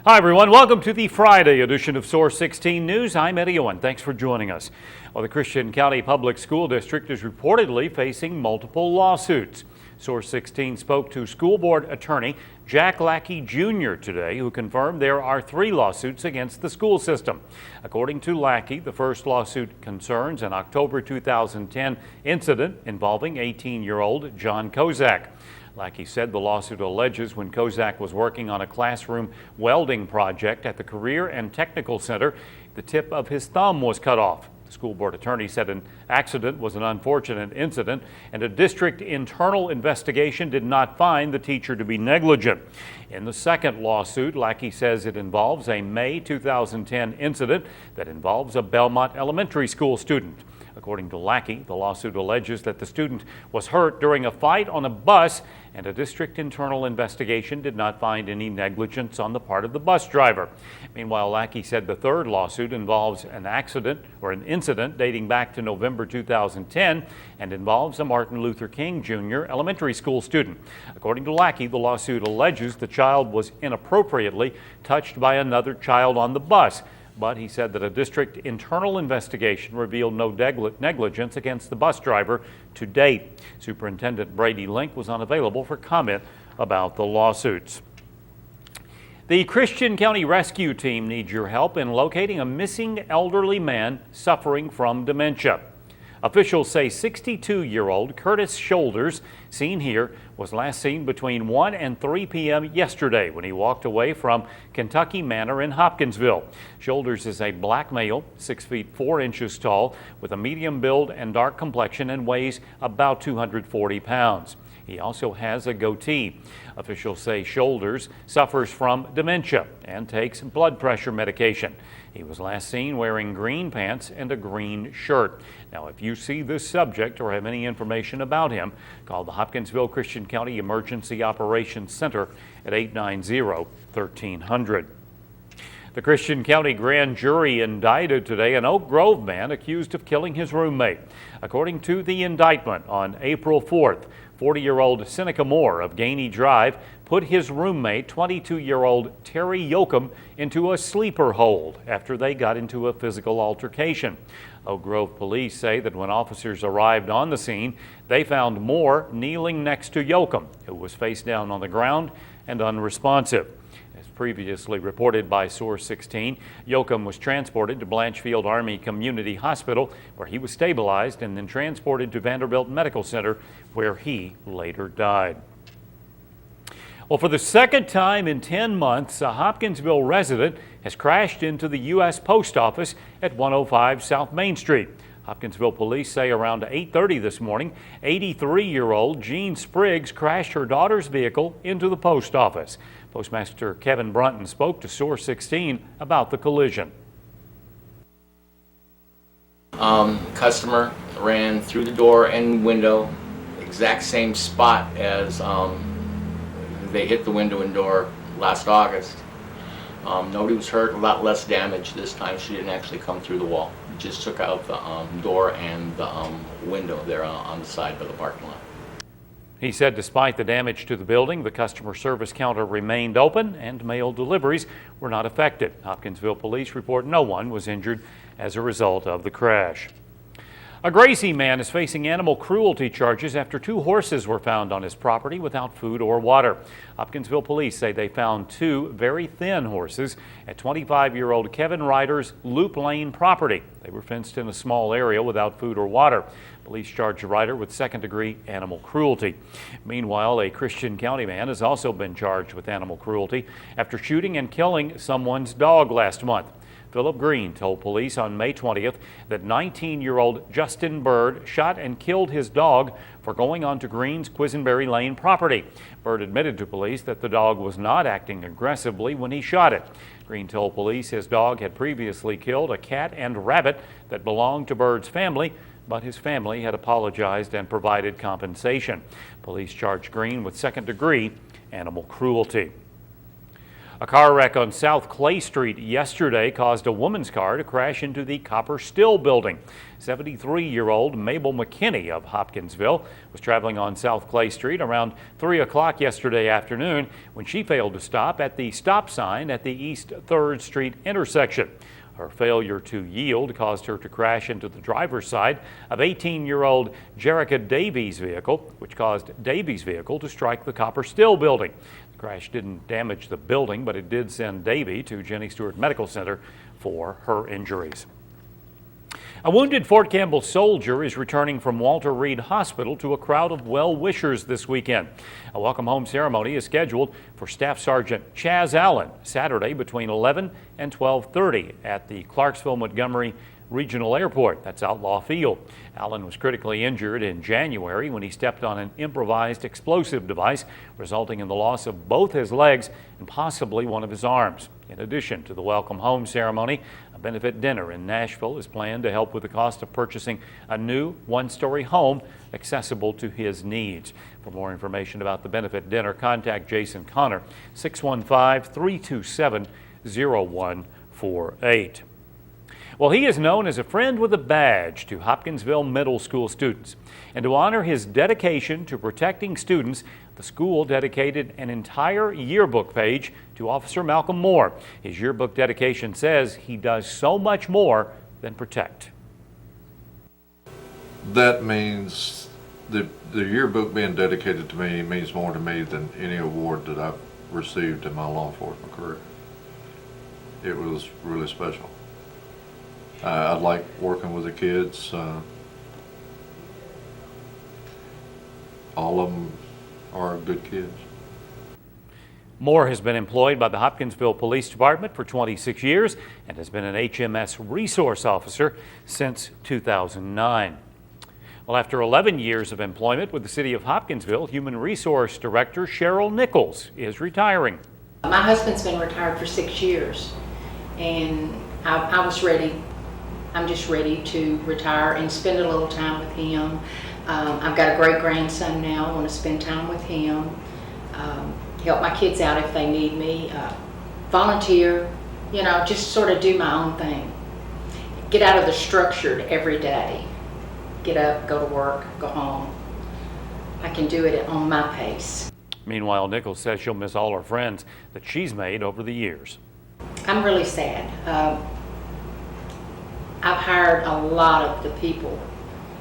Hi everyone, welcome to the Friday edition of Source 16 News. I'm Eddie Owen. Thanks for joining us. Well, the Christian County Public School District is reportedly facing multiple lawsuits. Source 16 spoke to school board attorney Jack Lackey Jr. today, who confirmed there are 3 lawsuits against the school system. According to Lackey, the first lawsuit concerns an October 2010 incident involving 18-year-old John Kozak. Lackey said the lawsuit alleges when Kozak was working on a classroom welding project at the Career and Technical Center, the tip of his thumb was cut off. The school board attorney said an accident was an unfortunate incident and a district internal investigation did not find the teacher to be negligent. In the second lawsuit, Lackey says it involves a May 2010 incident that involves a Belmont Elementary School student. According to Lackey, the lawsuit alleges that the student was hurt during a fight on a bus and a district internal investigation did not find any negligence on the part of the bus driver. Meanwhile, Lackey said the third lawsuit involves an accident or an incident dating back to November 2010 and involves a Martin Luther King Jr. elementary school student. According to Lackey, the lawsuit alleges the child was inappropriately touched by another child on the bus. But he said that a district internal investigation revealed no negligence against the bus driver to date. Superintendent Brady Link was unavailable for comment about the lawsuits. The Christian County Rescue Team needs your help in locating a missing elderly man suffering from dementia. Officials say 62-year-old Curtis Shoulders, seen here, was last seen between 1 and 3 p.m. yesterday when he walked away from Kentucky Manor in Hopkinsville. Shoulders is a black male, 6 feet 4 inches tall, with a medium build and dark complexion and weighs about 240 pounds. He also has a goatee. Officials say Shoulders suffers from dementia and takes blood pressure medication. He was last seen wearing green pants and a green shirt. Now, if you see this subject or have any information about him, call the Hopkinsville Christian County Emergency Operations Center at 890-1300. The Christian County Grand Jury indicted today an Oak Grove man accused of killing his roommate. According to the indictment, on April 4th, 40-year-old Seneca Moore of Gainey Drive put his roommate, 22-year-old Terry Yoakum, into a sleeper hold after they got into a physical altercation. Oak Grove police say that when officers arrived on the scene, they found Moore kneeling next to Yoakum, who was face down on the ground and unresponsive. As previously reported by Source 16, Yoakum was transported to Blanchfield Army Community Hospital, where he was stabilized and then transported to Vanderbilt Medical Center, where he later died. Well, for the second time in 10 months, a Hopkinsville resident has crashed into the U.S. Post Office at 105 South Main Street. Hopkinsville police say around 8:30 this morning, 83-year-old Jean Spriggs crashed her daughter's vehicle into the post office. Postmaster Kevin Brunton spoke to Source 16 about the collision. Customer ran through the door and window, exact same spot as they hit the window and door last August. Nobody was hurt, a lot less damage this time. She didn't actually come through the wall. Just took out the door and the window there on the side of the parking lot. He said despite the damage to the building, the customer service counter remained open and mail deliveries were not affected. Hopkinsville police report no one was injured as a result of the crash. A Gracie man is facing animal cruelty charges after 2 horses were found on his property without food or water. Hopkinsville police say they found 2 very thin horses at 25-year-old Kevin Ryder's Loop Lane property. They were fenced in a small area without food or water. Police charged Ryder with second-degree animal cruelty. Meanwhile, a Christian County man has also been charged with animal cruelty after shooting and killing someone's dog last month. Philip Green told police on May 20th that 19-year-old Justin Bird shot and killed his dog for going onto Green's Quisenberry Lane property. Bird admitted to police that the dog was not acting aggressively when he shot it. Green told police his dog had previously killed a cat and rabbit that belonged to Bird's family, but his family had apologized and provided compensation. Police charged Green with second-degree animal cruelty. A car wreck on South Clay Street yesterday caused a woman's car to crash into the Copper Still building. 73-year-old Mabel McKinney of Hopkinsville was traveling on South Clay Street around 3 o'clock yesterday afternoon when she failed to stop at the stop sign at the East 3rd Street intersection. Her failure to yield caused her to crash into the driver's side of 18-year-old Jerica Davies' vehicle, which caused Davies' vehicle to strike the Copper Still building. The crash didn't damage the building, but it did send Davy to Jenny Stewart Medical Center for her injuries. A wounded Fort Campbell soldier is returning from Walter Reed Hospital to a crowd of well-wishers this weekend. A welcome home ceremony is scheduled for Staff Sergeant Chaz Allen Saturday between 11 and 12:30 at the Clarksville-Montgomery Regional Airport. That's Outlaw Field. Allen was critically injured in January when he stepped on an improvised explosive device, resulting in the loss of both his legs and possibly one of his arms. In addition to the welcome home ceremony, a benefit dinner in Nashville is planned to help with the cost of purchasing a new one-story home accessible to his needs. For more information about the benefit dinner, contact Jason Connor, 615-327-0148. Well, he is known as a friend with a badge to Hopkinsville Middle School students. And to honor his dedication to protecting students, the school dedicated an entire yearbook page to Officer Malcolm Moore. His yearbook dedication says he does so much more than protect. That means the yearbook being dedicated to me means more to me than any award that I've received in my law enforcement career. It was really special. I like working with the kids. All of them are good kids. Moore has been employed by the Hopkinsville Police Department for 26 years and has been an HMS resource officer since 2009. Well, after 11 years of employment with the city of Hopkinsville, Human Resource Director Cheryl Nichols is retiring. My husband's been retired for 6 years, and I was ready. I'm just ready to retire and spend a little time with him. I've got a great grandson now. I want to spend time with him, help my kids out if they need me, volunteer, just sort of do my own thing. Get out of the structured every day. Get up, go to work, go home. I can do it on my pace. Meanwhile, Nichols says she'll miss all her friends that she's made over the years. I'm really sad. I've hired a lot of the people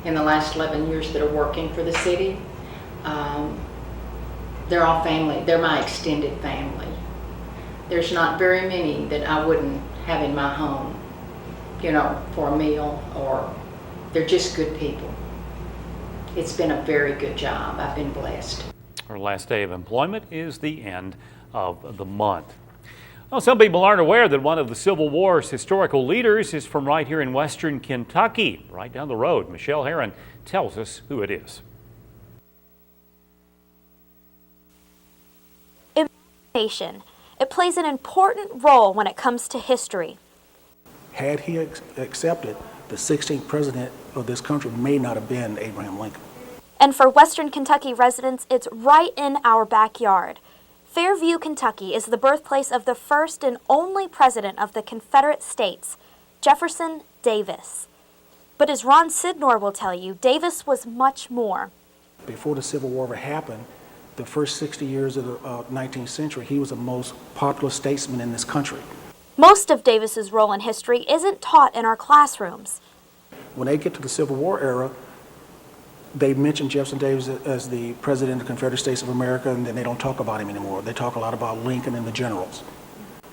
in the last 11 years that are working for the city. They're all family. They're my extended family. There's not very many that I wouldn't have in my home, for a meal, or they're just good people. It's been a very good job. I've been blessed. Her last day of employment is the end of the month. Well, some people aren't aware that one of the Civil War's historical leaders is from right here in western Kentucky, right down the road. Michelle Herron tells us who it is. Imagination. It plays an important role when it comes to history. Had he accepted, the 16th president of this country may not have been Abraham Lincoln. And for western Kentucky residents, it's right in our backyard. Fairview, Kentucky is the birthplace of the first and only president of the Confederate States, Jefferson Davis. But as Ron Sidnor will tell you, Davis was much more. Before the Civil War ever happened, the first 60 years of the 19th century, he was the most popular statesman in this country. Most of Davis's role in history isn't taught in our classrooms. When they get to the Civil War era, they mention Jefferson Davis as the president of the Confederate States of America, and then they don't talk about him anymore. They talk a lot about Lincoln and the generals.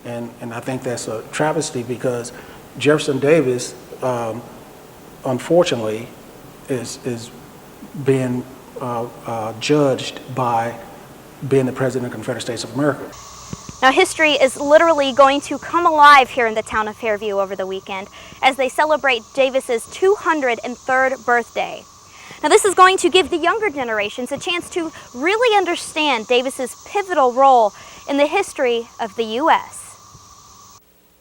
And I think that's a travesty because Jefferson Davis, unfortunately, is being judged by being the president of the Confederate States of America. Now, history is literally going to come alive here in the town of Fairview over the weekend as they celebrate Davis's 203rd birthday. Now, this is going to give the younger generations a chance to really understand Davis's pivotal role in the history of the U.S.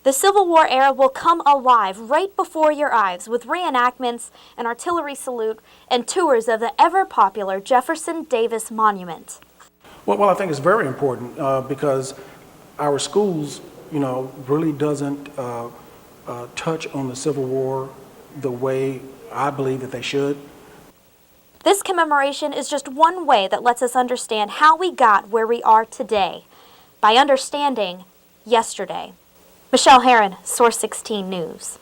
The Civil War era will come alive right before your eyes with reenactments, an artillery salute, and tours of the ever-popular Jefferson Davis Monument. Well, I think it's very important because our schools, really doesn't touch on the Civil War the way I believe that they should. This commemoration is just one way that lets us understand how we got where we are today, by understanding yesterday. Michelle Herron, Source 16 News.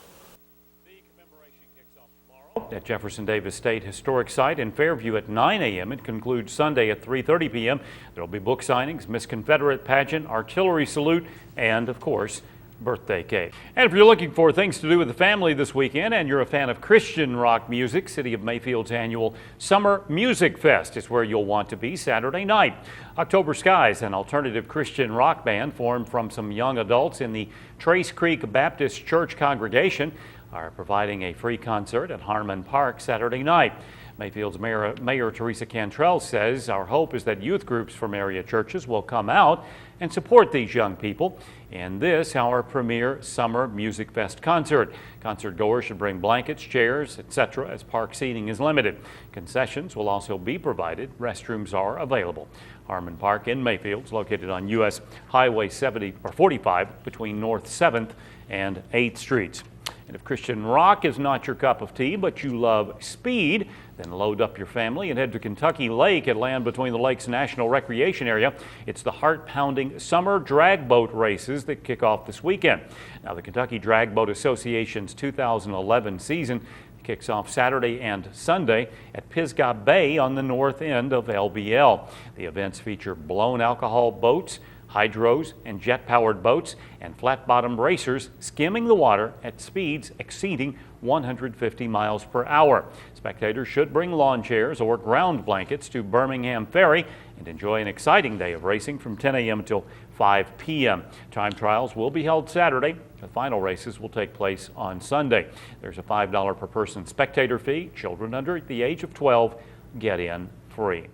At Jefferson Davis State Historic Site in Fairview at 9 a.m. It concludes Sunday at 3:30 p.m. There will be book signings, Miss Confederate pageant, artillery salute, and, of course, birthday cake. And if you're looking for things to do with the family this weekend and you're a fan of Christian rock music, City of Mayfield's annual Summer Music Fest is where you'll want to be Saturday night. October Skies, an alternative Christian rock band formed from some young adults in the Trace Creek Baptist Church congregation, are providing a free concert at Harmon Park Saturday night. Mayfield's Mayor Teresa Cantrell says our hope is that youth groups from area churches will come out and support these young people in this, our premier Summer Music Fest concert. Concert goers should bring blankets, chairs, etc., as park seating is limited. Concessions will also be provided. Restrooms are available. Harmon Park in Mayfield is located on U.S. Highway 45 between North 7th and 8th Streets. And if Christian rock is not your cup of tea, but you love speed, then load up your family and head to Kentucky Lake at Land Between the Lakes National Recreation Area. It's the heart-pounding summer drag boat races that kick off this weekend. Now, the Kentucky Drag Boat Association's 2011 season kicks off Saturday and Sunday at Pisgah Bay on the north end of LBL. The events feature blown alcohol boats, hydros and jet-powered boats, and flat-bottom racers skimming the water at speeds exceeding 150 miles per hour. Spectators should bring lawn chairs or ground blankets to Birmingham Ferry and enjoy an exciting day of racing from 10 a.m. until 5 p.m. Time trials will be held Saturday. The final races will take place on Sunday. There's a $5 per person spectator fee. Children under the age of 12 get in free.